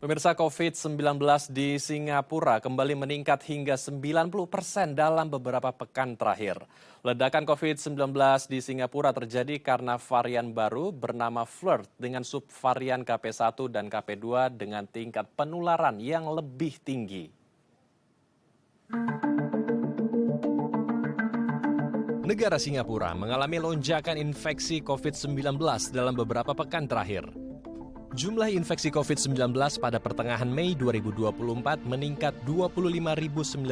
Pemirsa, COVID-19 di Singapura kembali meningkat hingga 90% dalam beberapa pekan terakhir. Ledakan COVID-19 di Singapura terjadi karena varian baru bernama Flirt dengan subvarian KP1 dan KP2 dengan tingkat penularan yang lebih tinggi. Negara Singapura mengalami lonjakan infeksi COVID-19 dalam beberapa pekan terakhir. Jumlah infeksi COVID-19 pada pertengahan Mei 2024 meningkat 25.900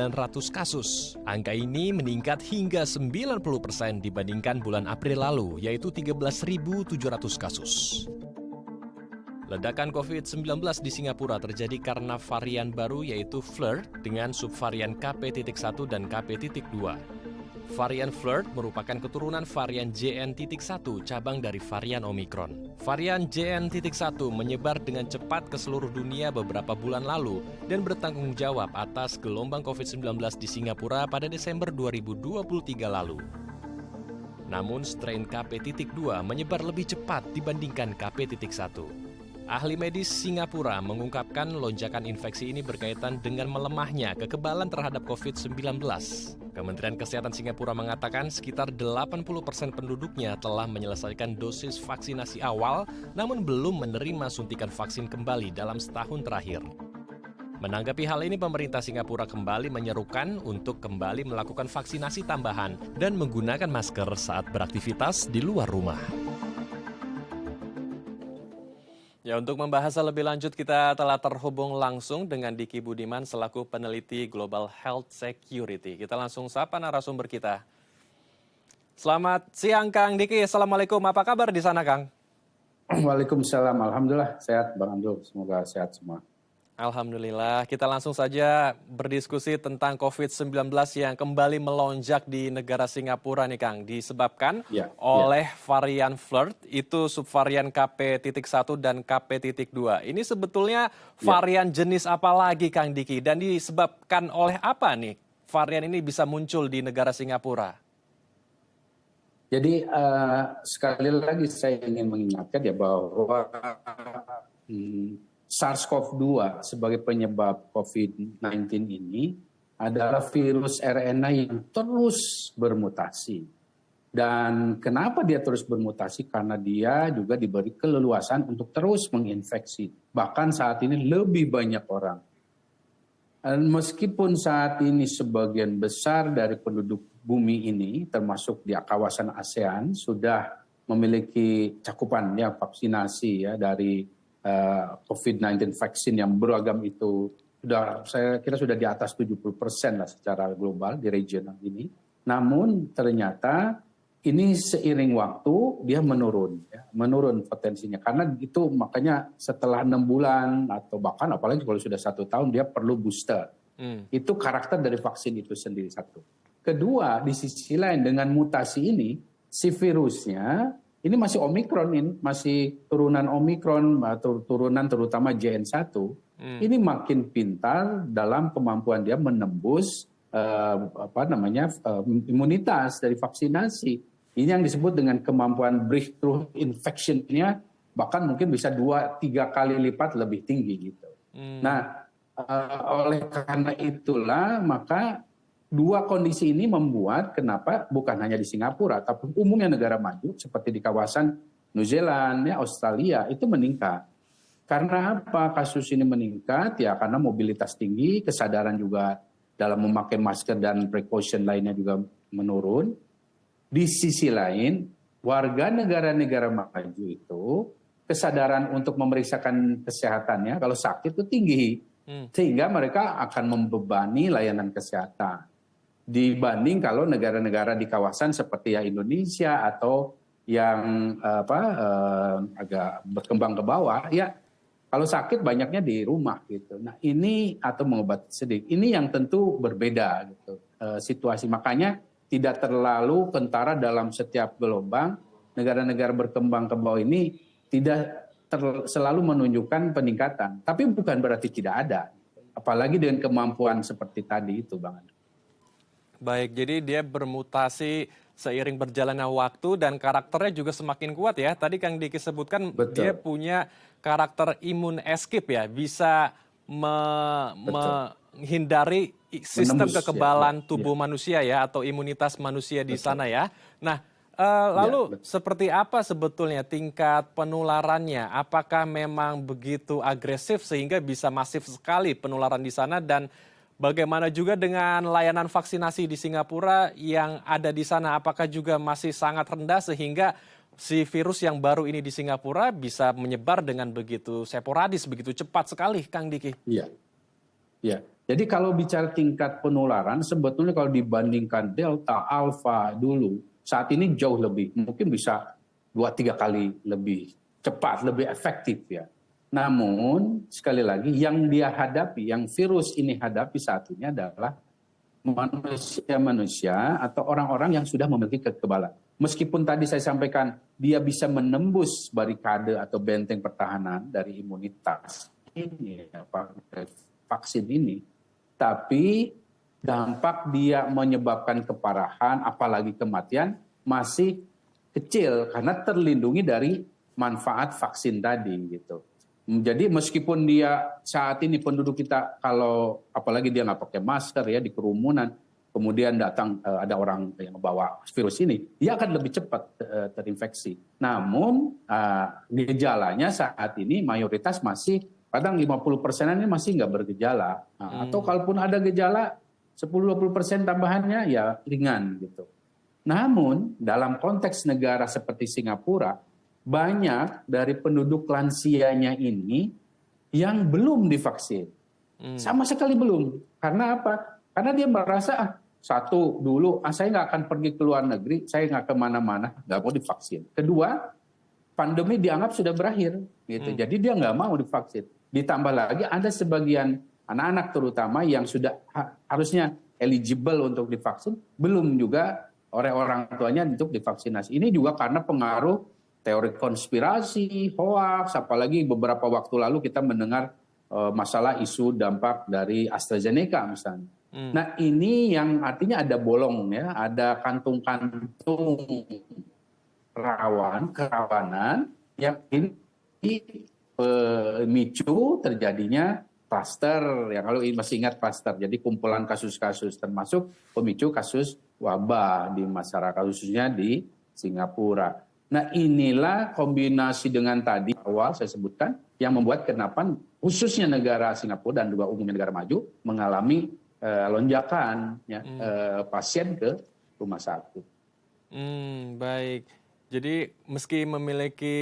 kasus. Angka ini meningkat hingga 90% dibandingkan bulan April lalu, yaitu 13.700 kasus. Ledakan COVID-19 di Singapura terjadi karena varian baru yaitu Flirt dengan subvarian KP.1 dan KP.2. Varian Flirt merupakan keturunan varian JN.1 cabang dari varian Omicron. Varian JN.1 menyebar dengan cepat ke seluruh dunia beberapa bulan lalu dan bertanggung jawab atas gelombang COVID-19 di Singapura pada Desember 2023 lalu. Namun strain KP.2 menyebar lebih cepat dibandingkan KP.1. Ahli medis Singapura mengungkapkan lonjakan infeksi ini berkaitan dengan melemahnya kekebalan terhadap COVID-19. Kementerian Kesehatan Singapura mengatakan sekitar 80% penduduknya telah menyelesaikan dosis vaksinasi awal, namun belum menerima suntikan vaksin kembali dalam setahun terakhir. Menanggapi hal ini, pemerintah Singapura kembali menyerukan untuk kembali melakukan vaksinasi tambahan dan menggunakan masker saat beraktivitas di luar rumah. Ya, untuk membahas lebih lanjut kita telah terhubung langsung dengan Diki Budiman selaku peneliti Global Health Security. Kita langsung sapa narasumber kita. Selamat siang Kang Diki, Assalamualaikum. Apa kabar di sana Kang? Waalaikumsalam, Alhamdulillah sehat Bang Abdul, semoga sehat semua. Alhamdulillah, kita langsung saja berdiskusi tentang COVID-19 yang kembali melonjak di negara Singapura nih Kang. Disebabkan oleh varian Flirt, itu subvarian KP.1 dan KP.2. Ini sebetulnya varian jenis apa lagi Kang Diki? Dan disebabkan oleh apa nih varian ini bisa muncul di negara Singapura? Jadi sekali lagi saya ingin mengingatkan ya bahwa SARS-CoV-2 sebagai penyebab COVID-19 ini adalah virus RNA yang terus bermutasi. Dan kenapa dia terus bermutasi? Karena dia juga diberi keleluasan untuk terus menginfeksi. Bahkan saat ini lebih banyak orang. Dan meskipun saat ini sebagian besar dari penduduk bumi ini, termasuk di kawasan ASEAN, sudah memiliki cakupan ya vaksinasi ya dari COVID-19 vaksin yang beragam itu saya kira sudah di atas 70% lah secara global di region ini. Namun ternyata ini seiring waktu dia menurun potensinya karena itu makanya setelah 6 bulan atau bahkan apalagi kalau sudah 1 tahun dia perlu booster. Itu karakter dari vaksin itu sendiri satu. Kedua, di sisi lain dengan mutasi ini si virusnya ini masih Omicron, ini masih turunan Omicron, turunan terutama JN1. Ini makin pintar dalam kemampuan dia menembus imunitas dari vaksinasi. Ini yang disebut dengan kemampuan breakthrough infection-nya bahkan mungkin bisa 2-3 kali lipat lebih tinggi gitu. Nah, oleh karena itulah maka dua kondisi ini membuat kenapa bukan hanya di Singapura, tapi umumnya negara maju seperti di kawasan New Zealand, Australia itu meningkat. Karena apa kasus ini meningkat? Ya karena mobilitas tinggi, kesadaran juga dalam memakai masker dan precaution lainnya juga menurun. Di sisi lain, warga negara-negara maju itu kesadaran untuk memeriksakan kesehatannya kalau sakit itu tinggi. Sehingga mereka akan membebani layanan kesehatan. Dibanding kalau negara-negara di kawasan seperti ya Indonesia atau yang agak berkembang ke bawah, ya kalau sakit banyaknya di rumah gitu. Nah ini atau mengobati sedikit, ini yang tentu berbeda gitu situasi. Makanya tidak terlalu kentara dalam setiap gelombang. Negara-negara berkembang ke bawah ini tidak selalu menunjukkan peningkatan, tapi bukan berarti tidak ada. Apalagi dengan kemampuan seperti tadi itu, Bang. Baik, jadi dia bermutasi seiring berjalannya waktu dan karakternya juga semakin kuat ya. Tadi Kang Diki sebutkan dia Betul, punya karakter imun escape ya, bisa betul. menghindari sistem Menembus ya, ya, kekebalan ya, tubuh manusia ya atau imunitas manusia di betul. sana ya. Nah, Ya, lalu betul. seperti apa sebetulnya tingkat penularannya? Apakah memang begitu agresif sehingga bisa masif sekali penularan di sana dan bagaimana juga dengan layanan vaksinasi di Singapura yang ada di sana? Apakah juga masih sangat rendah sehingga si virus yang baru ini di Singapura bisa menyebar dengan begitu sporadis, begitu cepat sekali, Kang Diki? Iya, iya. Jadi kalau bicara tingkat penularan, sebetulnya kalau dibandingkan Delta, Alpha dulu, saat ini jauh lebih, mungkin bisa 2-3 kali lebih cepat, lebih efektif ya. Namun, sekali lagi, yang dia hadapi, yang virus ini hadapi saat ini adalah manusia-manusia atau orang-orang yang sudah memiliki kekebalan. Meskipun tadi saya sampaikan dia bisa menembus barikade atau benteng pertahanan dari imunitas ini, vaksin ini, tapi dampak dia menyebabkan keparahan, apalagi kematian, masih kecil karena terlindungi dari manfaat vaksin tadi gitu. Jadi meskipun dia saat ini penduduk kita kalau apalagi dia nggak pakai masker ya di kerumunan, kemudian datang ada orang yang membawa virus ini, dia akan lebih cepat terinfeksi. Namun gejalanya saat ini mayoritas masih kadang 50%-an ini masih nggak bergejala. Atau kalaupun ada gejala 10-20% tambahannya ya ringan gitu. Namun dalam konteks negara seperti Singapura, banyak dari penduduk lansianya ini yang belum divaksin. Sama sekali belum. Karena apa? Karena dia merasa, satu dulu, saya nggak akan pergi ke luar negeri, saya nggak kemana-mana, nggak mau divaksin. Kedua, pandemi dianggap sudah berakhir. Gitu. Jadi dia nggak mau divaksin. Ditambah lagi ada sebagian anak-anak terutama yang sudah harusnya eligible untuk divaksin, belum juga oleh orang tuanya untuk divaksinasi. Ini juga karena pengaruh teori konspirasi, hoax, apalagi beberapa waktu lalu kita mendengar masalah isu dampak dari AstraZeneca misalnya. Nah ini yang artinya ada bolong ya, ada kantung-kantung kerawanan yang ini memicu terjadinya klaster, yang kalau masih ingat klaster, jadi kumpulan kasus-kasus termasuk pemicu kasus wabah di masyarakat khususnya di Singapura. Nah inilah kombinasi dengan tadi awal saya sebutkan yang membuat kenapa khususnya negara Singapura dan juga umumnya negara maju mengalami lonjakan ya, pasien ke rumah sakit. Baik. Jadi meski memiliki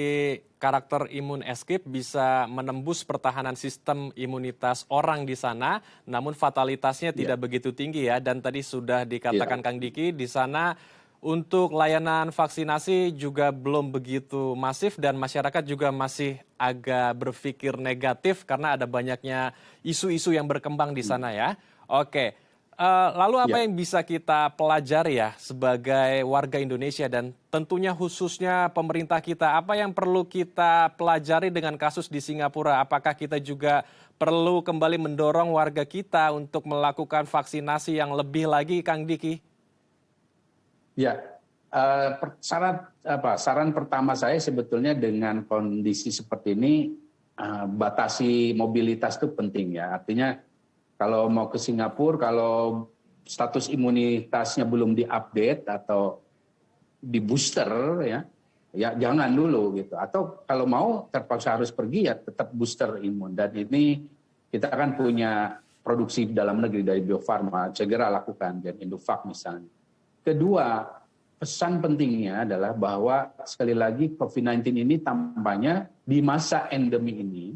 karakter imun escape bisa menembus pertahanan sistem imunitas orang di sana, namun fatalitasnya tidak begitu tinggi ya. Dan tadi sudah dikatakan Kang Diki di sana untuk layanan vaksinasi juga belum begitu masif dan masyarakat juga masih agak berpikir negatif karena ada banyaknya isu-isu yang berkembang di sana ya. Oke. Lalu apa yang bisa kita pelajari ya sebagai warga Indonesia dan tentunya khususnya pemerintah kita, apa yang perlu kita pelajari dengan kasus di Singapura? Apakah kita juga perlu kembali mendorong warga kita untuk melakukan vaksinasi yang lebih lagi, Kang Diki? Ya, saran pertama saya sebetulnya dengan kondisi seperti ini, batasi mobilitas itu penting ya. Artinya kalau mau ke Singapura, kalau status imunitasnya belum diupdate atau di booster ya jangan dulu gitu. Atau kalau mau terpaksa harus pergi ya tetap booster imun. Dan ini kita kan punya produksi dalam negeri dari Bio Farma, segera lakukan dan Indovac misalnya. Kedua, pesan pentingnya adalah bahwa sekali lagi COVID-19 ini tampaknya di masa endemi ini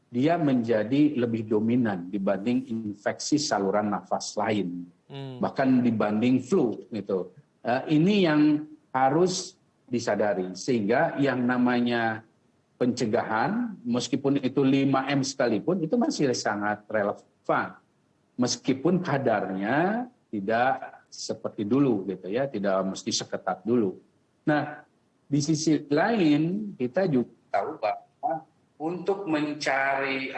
dia menjadi lebih dominan dibanding infeksi saluran nafas lain, bahkan dibanding flu gitu. Ini yang harus disadari sehingga yang namanya pencegahan, meskipun itu 5M sekalipun, itu masih sangat relevan, meskipun kadarnya tidak seperti dulu gitu ya, tidak mesti seketat dulu. Nah, di sisi lain kita juga tahu bahwa untuk mencegah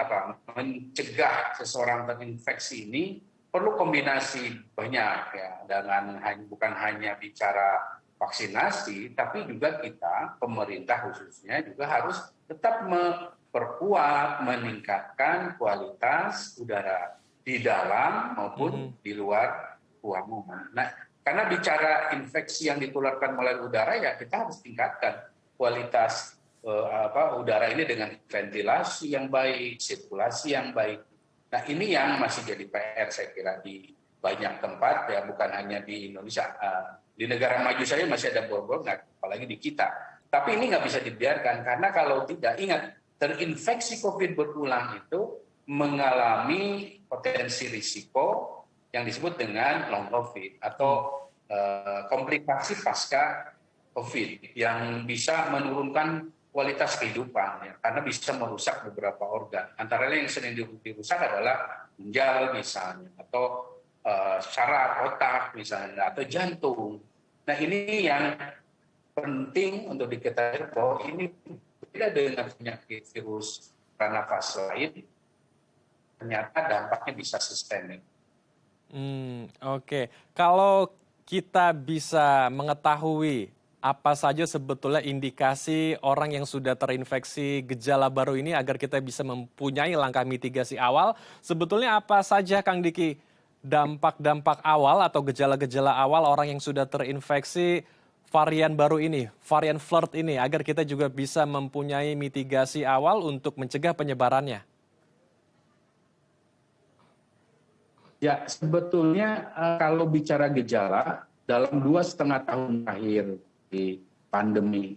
seseorang terinfeksi ini perlu kombinasi banyak ya, dengan bukan hanya bicara vaksinasi, tapi juga kita, pemerintah khususnya juga harus tetap memperkuat, meningkatkan kualitas udara di dalam maupun di luar ruangan. Nah, karena bicara infeksi yang ditularkan melalui udara, ya kita harus tingkatkan kualitas udara ini dengan ventilasi yang baik, sirkulasi yang baik. Nah, ini yang masih jadi PR saya kira di banyak tempat, ya bukan hanya di Indonesia. Di negara maju saja masih ada bor-bor, apalagi di kita. Tapi ini nggak bisa dibiarkan, karena kalau tidak, ingat, terinfeksi COVID berulang itu mengalami potensi risiko yang disebut dengan long COVID atau komplikasi pasca COVID yang bisa menurunkan kualitas kehidupan, ya, karena bisa merusak beberapa organ. Antara lain yang sering dirusak adalah ginjal misalnya, atau saraf otak misalnya, atau jantung. Nah, ini yang penting untuk diketahui bahwa ini beda dengan penyakit virus nafas lain, ternyata dampaknya bisa sistemik. Oke. Kalau kita bisa mengetahui apa saja sebetulnya indikasi orang yang sudah terinfeksi gejala baru ini agar kita bisa mempunyai langkah mitigasi awal, sebetulnya apa saja Kang Diki dampak-dampak awal atau gejala-gejala awal orang yang sudah terinfeksi varian baru ini, varian Flirt ini, agar kita juga bisa mempunyai mitigasi awal untuk mencegah penyebarannya? Ya, sebetulnya kalau bicara gejala, dalam 2,5 tahun terakhir di pandemi.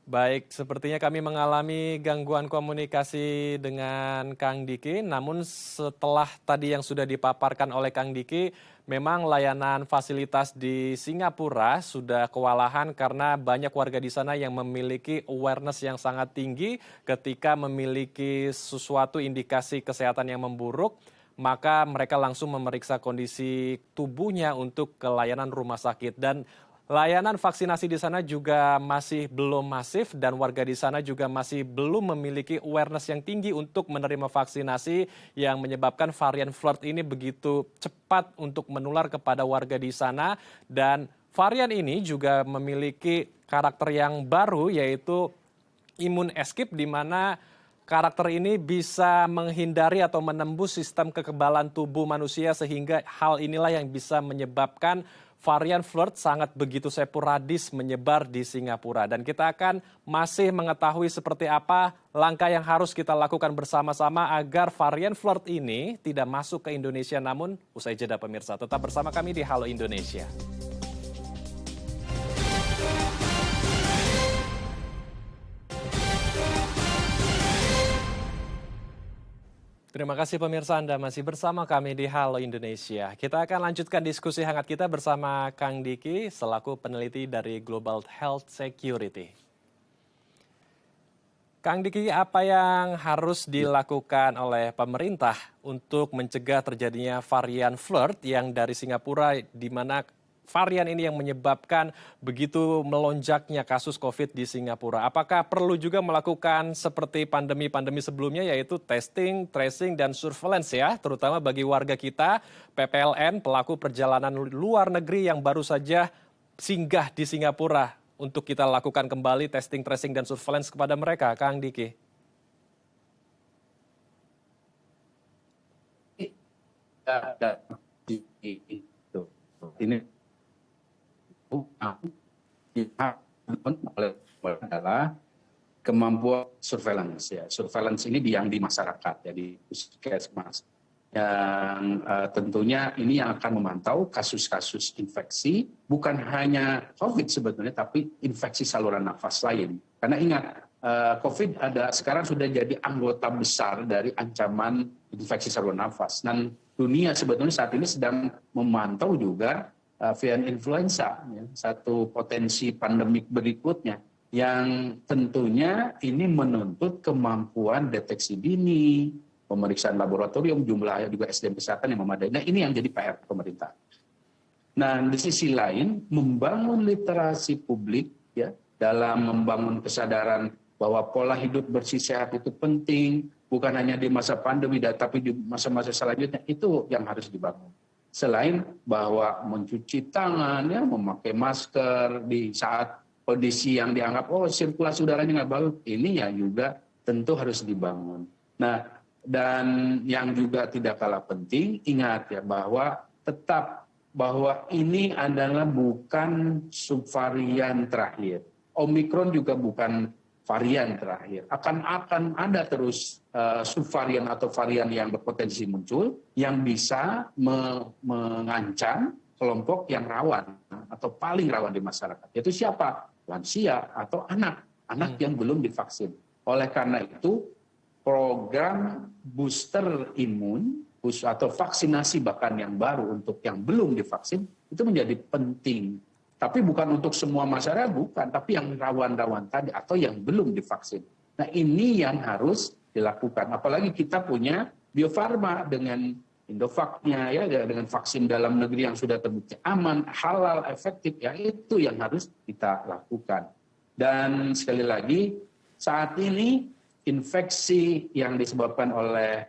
Baik, sepertinya kami mengalami gangguan komunikasi dengan Kang Diki, namun setelah tadi yang sudah dipaparkan oleh Kang Diki, memang layanan fasilitas di Singapura sudah kewalahan karena banyak warga di sana yang memiliki awareness yang sangat tinggi ketika memiliki sesuatu indikasi kesehatan yang memburuk, maka mereka langsung memeriksa kondisi tubuhnya untuk ke layanan rumah sakit. Dan layanan vaksinasi di sana juga masih belum masif dan warga di sana juga masih belum memiliki awareness yang tinggi untuk menerima vaksinasi yang menyebabkan varian Flirt ini begitu cepat untuk menular kepada warga di sana. Dan varian ini juga memiliki karakter yang baru, yaitu imun escape, di mana karakter ini bisa menghindari atau menembus sistem kekebalan tubuh manusia, sehingga hal inilah yang bisa menyebabkan varian Flirt sangat begitu sporadis menyebar di Singapura. Dan kita akan masih mengetahui seperti apa langkah yang harus kita lakukan bersama-sama agar varian Flirt ini tidak masuk ke Indonesia. Namun usai jeda pemirsa, tetap bersama kami di Halo Indonesia. Terima kasih pemirsa, Anda masih bersama kami di Halo Indonesia. Kita akan lanjutkan diskusi hangat kita bersama Kang Diki selaku peneliti dari Global Health Security. Kang Diki, apa yang harus dilakukan oleh pemerintah untuk mencegah terjadinya varian Flirt yang dari Singapura, di mana varian ini yang menyebabkan begitu melonjaknya kasus COVID di Singapura? Apakah perlu juga melakukan seperti pandemi-pandemi sebelumnya, yaitu testing, tracing, dan surveillance ya, terutama bagi warga kita, PPLN, pelaku perjalanan luar negeri yang baru saja singgah di Singapura, untuk kita lakukan kembali testing, tracing, dan surveillance kepada mereka, Kang Diki? Ini adalah kemampuan surveillance ya. Surveillance ini yang di masyarakat ya, di puskesmas. Yang tentunya ini yang akan memantau kasus-kasus infeksi, bukan hanya COVID sebetulnya, tapi infeksi saluran nafas lain. Karena ingat, COVID sekarang sudah jadi anggota besar dari ancaman infeksi saluran nafas. Dan dunia sebetulnya saat ini sedang memantau juga varian influenza, ya, satu potensi pandemik berikutnya, yang tentunya ini menuntut kemampuan deteksi dini, pemeriksaan laboratorium, jumlah juga SDM kesehatan yang memadai. Nah, ini yang jadi PR pemerintah. Nah, di sisi lain, membangun literasi publik ya, dalam membangun kesadaran bahwa pola hidup bersih sehat itu penting, bukan hanya di masa pandemi, tapi di masa-masa selanjutnya, itu yang harus dibangun. selain bahwa mencuci tangan, ya, memakai masker di saat kondisi yang dianggap sirkulasi udaranya nggak bagus, ini ya juga tentu harus dibangun. Nah, dan yang juga tidak kalah penting, ingat ya bahwa tetap bahwa ini adalah bukan subvarian terakhir. Omikron juga bukan varian terakhir. Akan ada terus subvarian atau varian yang berpotensi muncul yang bisa mengancam kelompok yang rawan atau paling rawan di masyarakat. Yaitu siapa? Lansia atau anak yang belum divaksin. Oleh karena itu, program booster imun atau vaksinasi bahkan yang baru untuk yang belum divaksin itu menjadi penting. Tapi bukan untuk semua masyarakat, bukan. Tapi yang rawan-rawan tadi atau yang belum divaksin. Nah, ini yang harus dilakukan. Apalagi kita punya Bio Farma dengan Indovac-nya, ya, dengan vaksin dalam negeri yang sudah terbukti aman, halal, efektif, ya itu yang harus kita lakukan. Dan sekali lagi, saat ini infeksi yang disebabkan oleh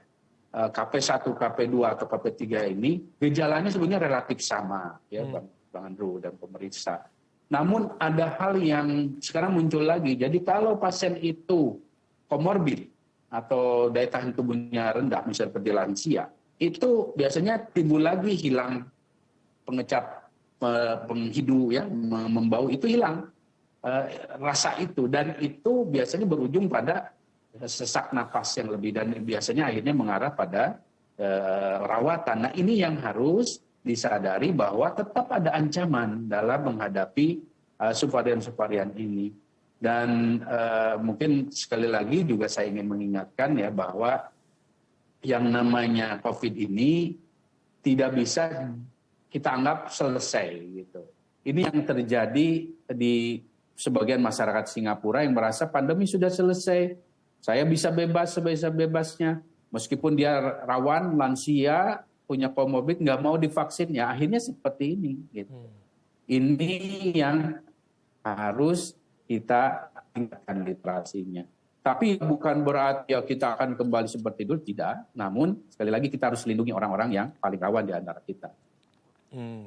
KP1, KP2 atau KP3 ini, gejalanya sebenarnya relatif sama, ya Bang Andrew dan pemeriksa. Namun ada hal yang sekarang muncul lagi. Jadi kalau pasien itu komorbid atau daya tahan tubuhnya rendah, misalnya seperti lansia, itu biasanya timbul lagi hilang pengecap penghidu, ya, membau itu hilang rasa itu, dan itu biasanya berujung pada sesak napas yang lebih, dan biasanya akhirnya mengarah pada rawatan. Nah, ini yang harus disadari bahwa tetap ada ancaman dalam menghadapi subvarian-subvarian ini. Dan mungkin sekali lagi juga saya ingin mengingatkan ya bahwa yang namanya COVID ini tidak bisa kita anggap selesai gitu. Ini yang terjadi di sebagian masyarakat Singapura yang merasa pandemi sudah selesai. Saya bisa bebas sebebas-bebasnya. Meskipun dia rawan, lansia, punya komorbid, nggak mau divaksin, ya akhirnya seperti ini. Gitu. Ini yang harus kita tingkatkan literasinya. Tapi bukan berarti ya kita akan kembali seperti dulu, tidak. Namun sekali lagi kita harus lindungi orang-orang yang paling rawan di antara kita.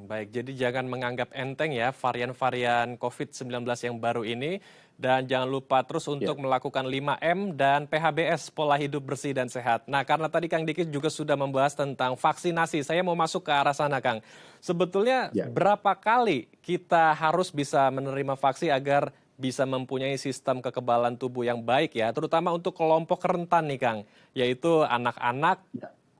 Baik, jadi jangan menganggap enteng ya varian-varian COVID-19 yang baru ini. Dan jangan lupa terus untuk melakukan 5M dan PHBS, pola hidup bersih dan sehat. Nah, karena tadi Kang Diki juga sudah membahas tentang vaksinasi, saya mau masuk ke arah sana, Kang. Sebetulnya berapa kali kita harus bisa menerima vaksin agar bisa mempunyai sistem kekebalan tubuh yang baik ya, terutama untuk kelompok rentan nih Kang, yaitu anak-anak,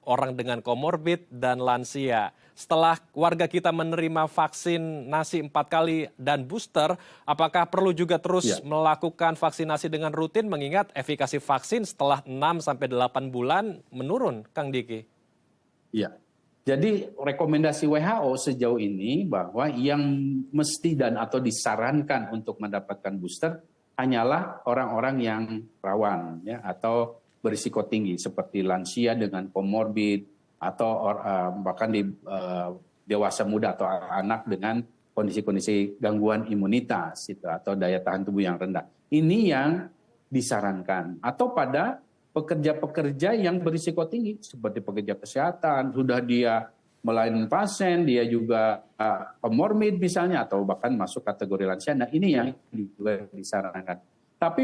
orang dengan komorbid, dan lansia. Setelah warga kita menerima vaksinasi 4 kali dan booster, apakah perlu juga terus melakukan vaksinasi dengan rutin mengingat efikasi vaksin setelah 6-8 bulan menurun, Kang Diki? Iya. Jadi rekomendasi WHO sejauh ini bahwa yang mesti dan atau disarankan untuk mendapatkan booster hanyalah orang-orang yang rawan ya atau berisiko tinggi seperti lansia dengan komorbid atau bahkan di dewasa muda atau anak dengan kondisi-kondisi gangguan imunitas itu, atau daya tahan tubuh yang rendah. Ini yang disarankan. Atau pada pekerja-pekerja yang berisiko tinggi seperti pekerja kesehatan, sudah dia melayani pasien, dia juga komorbid misalnya atau bahkan masuk kategori lansia. Nah, ini yang juga disarankan. Tapi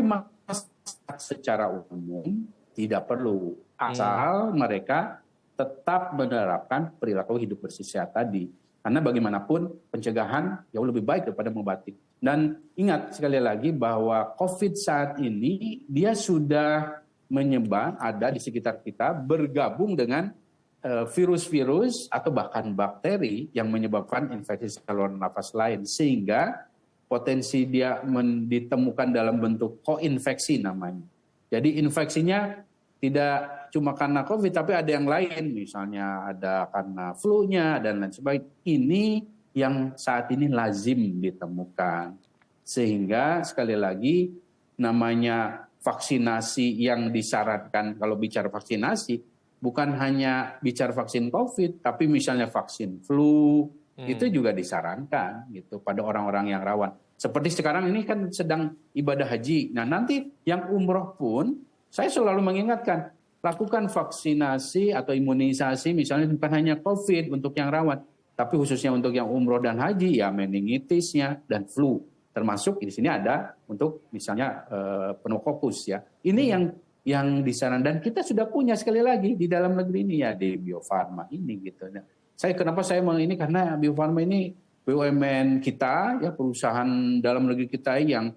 secara umum tidak perlu, asal mereka tetap menerapkan perilaku hidup bersih sehat tadi. Karena bagaimanapun pencegahan jauh lebih baik daripada mengobati. Dan ingat sekali lagi bahwa COVID saat ini dia sudah menyebar, ada di sekitar kita, bergabung dengan virus-virus atau bahkan bakteri yang menyebabkan infeksi saluran nafas lain. Sehingga potensi dia ditemukan dalam bentuk koinfeksi namanya. Jadi infeksinya tidak cuma karena COVID, tapi ada yang lain. Misalnya ada karena flu-nya dan lain sebagainya. Ini yang saat ini lazim ditemukan. Sehingga sekali lagi namanya vaksinasi yang disarankan, kalau bicara vaksinasi, bukan hanya bicara vaksin COVID, tapi misalnya vaksin flu, itu juga disarankan gitu pada orang-orang yang rawan. Seperti sekarang ini kan sedang ibadah haji. Nah, nanti yang umroh pun, saya selalu mengingatkan, lakukan vaksinasi atau imunisasi misalnya bukan hanya COVID untuk yang rawan, Tapi khususnya untuk yang umroh dan haji, ya meningitisnya dan flu. Termasuk di sini ada untuk misalnya pneumokokus ya. Ini yang di sana, dan kita sudah punya sekali lagi di dalam negeri ini ya, di Bio Farma ini gitu. Nah, kenapa saya mau ini, karena Bio Farma ini BUMN kita ya, perusahaan dalam negeri kita yang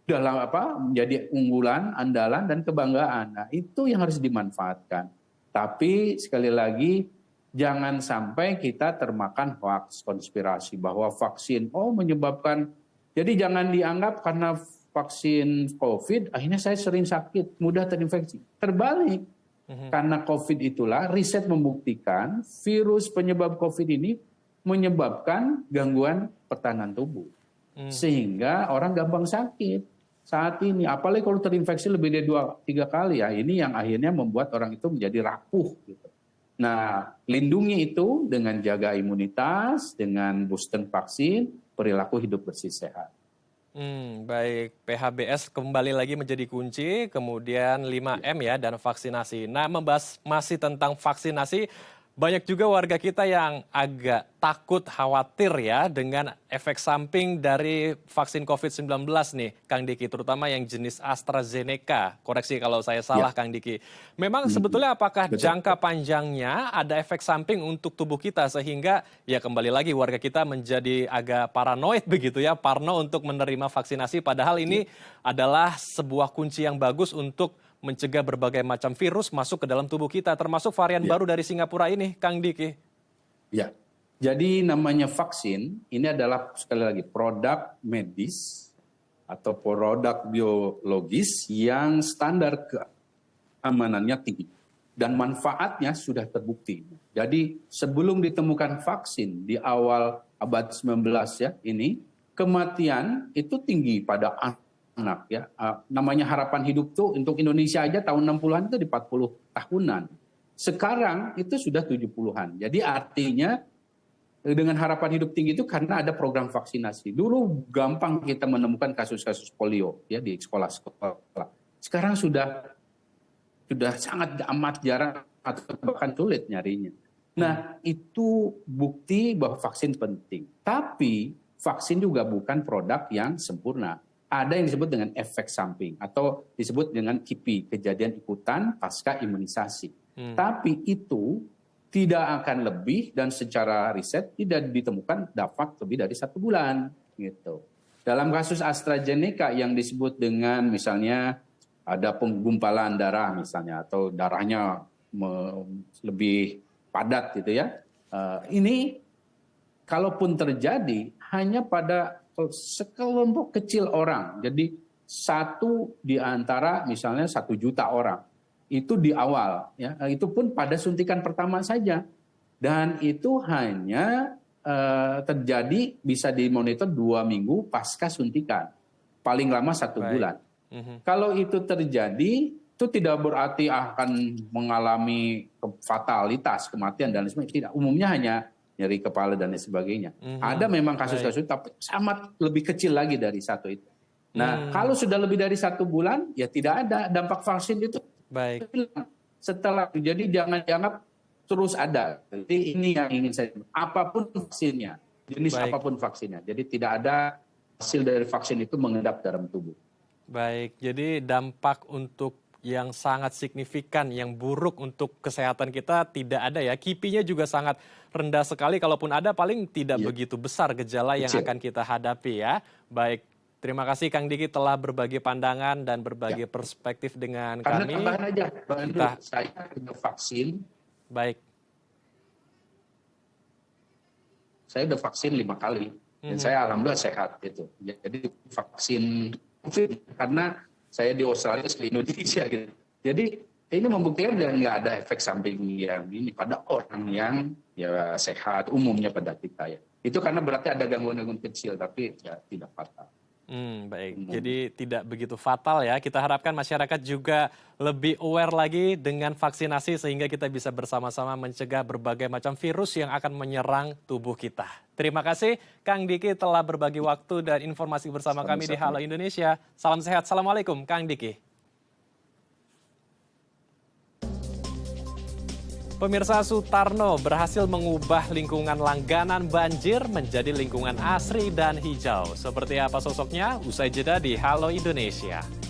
dalam menjadi unggulan, andalan dan kebanggaan. Nah, itu yang harus dimanfaatkan. Tapi sekali lagi jangan sampai kita termakan hoax konspirasi bahwa vaksin menyebabkan. Jadi jangan dianggap karena vaksin COVID akhirnya saya sering sakit, mudah terinfeksi. Terbalik. Karena COVID itulah riset membuktikan virus penyebab COVID ini menyebabkan gangguan pertahanan tubuh. Sehingga orang gampang sakit. Saat ini, apalagi kalau terinfeksi lebih dari 2-3 kali ya, ini yang akhirnya membuat orang itu menjadi rapuh gitu. Nah, lindungi itu dengan jaga imunitas, dengan booster vaksin, perilaku hidup bersih sehat. Baik, PHBS kembali lagi menjadi kunci, kemudian 5M ya, dan vaksinasi. Nah, membahas masih tentang vaksinasi, banyak juga warga kita yang agak takut, khawatir ya dengan efek samping dari vaksin COVID-19 nih, Kang Diki, terutama yang jenis AstraZeneca. Koreksi kalau saya salah, Kang Diki. Memang sebetulnya apakah jangka panjangnya ada efek samping untuk tubuh kita sehingga ya kembali lagi warga kita menjadi agak paranoid begitu ya, parno untuk menerima vaksinasi, padahal ini adalah sebuah kunci yang bagus untuk mencegah berbagai macam virus masuk ke dalam tubuh kita, termasuk varian baru dari Singapura ini, Kang Diki. Ya, jadi namanya vaksin ini adalah sekali lagi produk medis atau produk biologis yang standar keamanannya tinggi dan manfaatnya sudah terbukti. Jadi sebelum ditemukan vaksin di awal abad 19 ya ini, kematian itu tinggi pada anak ya, namanya harapan hidup tuh untuk Indonesia aja tahun 60-an itu di 40 tahunan. Sekarang itu sudah 70-an. Jadi artinya dengan harapan hidup tinggi itu karena ada program vaksinasi. Dulu gampang kita menemukan kasus-kasus polio ya di sekolah-sekolah. Sekarang sudah sangat amat jarang atau bahkan sulit nyarinya. Nah, itu bukti bahwa vaksin penting. Tapi vaksin juga bukan produk yang sempurna. Ada yang disebut dengan efek samping atau disebut dengan KIPI, kejadian ikutan pasca imunisasi. Tapi itu tidak akan lebih dan secara riset tidak ditemukan dapat lebih dari 1 bulan. Gitu. Dalam kasus AstraZeneca yang disebut dengan misalnya ada penggumpalan darah misalnya atau darahnya lebih padat gitu ya. Ini kalaupun terjadi hanya pada sekelompok kecil orang. Jadi 1 di antara misalnya 1 juta orang. Itu di awal ya. Itu pun pada suntikan pertama saja. Dan itu hanya terjadi bisa dimonitor 2 minggu pasca suntikan. Paling lama 1 bulan. Kalau itu terjadi itu tidak berarti akan mengalami fatalitas, kematian dan sebagainya. Tidak, umumnya hanya nyeri kepala dan sebagainya. Ada memang kasus-kasus tapi sangat lebih kecil lagi dari 1 itu. Nah, kalau sudah lebih dari 1 bulan, ya tidak ada dampak vaksin itu. Baik. Setelah jadi jangan dianggap terus ada. Jadi ini yang ingin saya, apapun vaksinnya, jenis apapun vaksinnya. Jadi tidak ada hasil dari vaksin itu mengendap dalam tubuh. Baik, jadi dampak untuk yang sangat signifikan, yang buruk untuk kesehatan kita tidak ada ya. KIPI-nya juga sangat rendah sekali, kalaupun ada paling tidak begitu besar gejala yang akan kita hadapi ya. Baik, terima kasih Kang Diki telah berbagi pandangan dan berbagi perspektif dengan kami. Karena tambahan aja, saya sudah vaksin. Baik. Saya udah vaksin 5 kali, dan saya alhamdulillah sehat gitu. Jadi vaksin COVID, karena saya di Australia, di Indonesia gitu. Jadi ini membuktikan dan nggak ada efek samping yang ini pada orang yang ya sehat umumnya pada kita ya. Itu karena berarti ada gangguan-gangguan kecil tapi ya tidak fatal. Baik, jadi tidak begitu fatal ya. Kita harapkan masyarakat juga lebih aware lagi dengan vaksinasi sehingga kita bisa bersama-sama mencegah berbagai macam virus yang akan menyerang tubuh kita. Terima kasih Kang Diki telah berbagi waktu dan informasi bersama kami di Halo Indonesia. Salam sehat, Assalamualaikum Kang Diki. Pemirsa, Sutarno berhasil mengubah lingkungan langganan banjir menjadi lingkungan asri dan hijau. Seperti apa sosoknya? Usai jeda di Halo Indonesia.